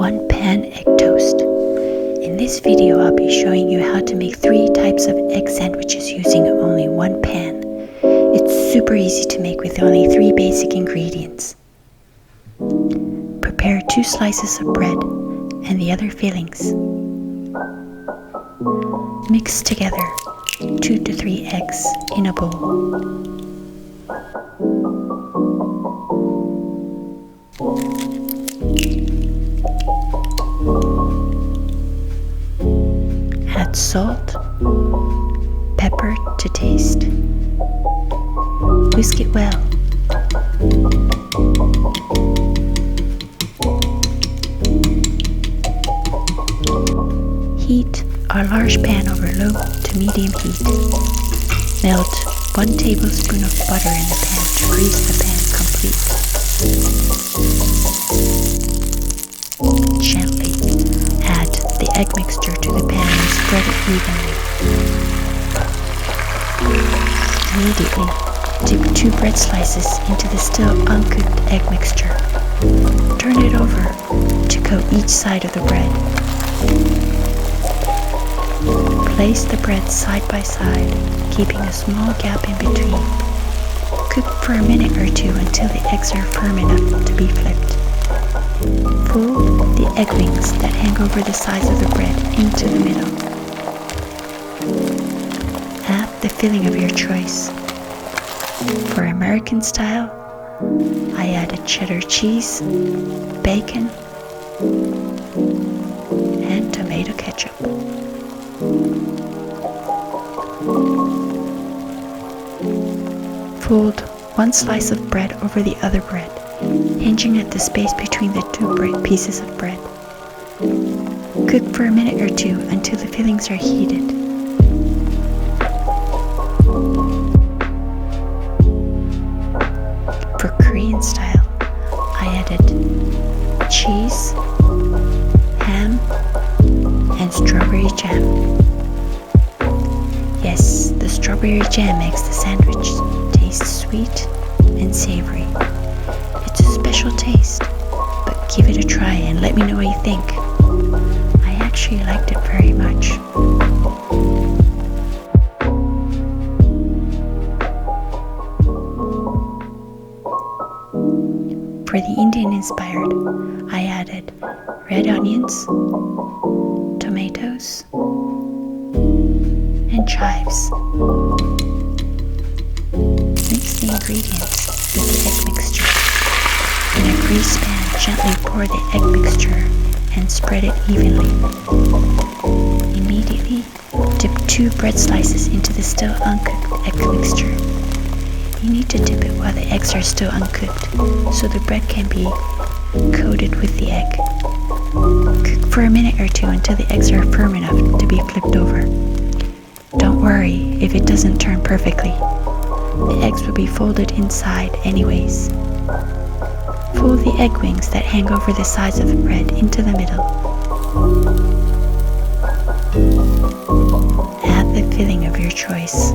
one pan egg toast. In this video I'll be showing you how to make 3 types of egg sandwiches using only one pan. It's super easy to make with only 3 basic ingredients. Prepare 2 slices of bread and the other fillings. Mix together 2 to 3 eggs in a bowl. Add salt, pepper to taste. Whisk it well. Heat our large pan over low to medium heat. Melt 1 tablespoon of butter in the pan to grease the pan complete. Gently add the egg mixture to the pan and spread it evenly. Immediately dip 2 bread slices into the still uncooked egg mixture. Turn it over to coat each side of the bread. Place the bread side by side, keeping a small gap in between. Cook for a minute or 2 until the eggs are firm enough to be flipped. Fold the egg wings that hang over the sides of the bread into the middle. Add the filling of your choice. For American style, I added cheddar cheese, bacon, and tomato ketchup. Fold 1 slice of bread over the other bread, hinging at the space between the 2 pieces of bread. Cook for a minute or 2 until the fillings are heated. For Korean style, I added cheese, ham, and strawberry jam. Yes, the strawberry jam makes the sandwich taste sweet and savory. It's a special taste, but give it a try and let me know what you think. I actually liked it very much. For the Indian inspired, I added red onions, tomatoes, and chives. Mix the ingredients with the egg mixture. In a greased pan, gently pour the egg mixture and spread it evenly. Immediately, dip 2 bread slices into the still uncooked egg mixture. You need to dip it while the eggs are still uncooked, so the bread can be coated with the egg. Cook for a minute or 2 until the eggs are firm enough to be flipped over. Don't worry if it doesn't turn perfectly. The eggs will be folded inside anyways. Fold the egg wings that hang over the sides of the bread into the middle. Add the filling of your choice.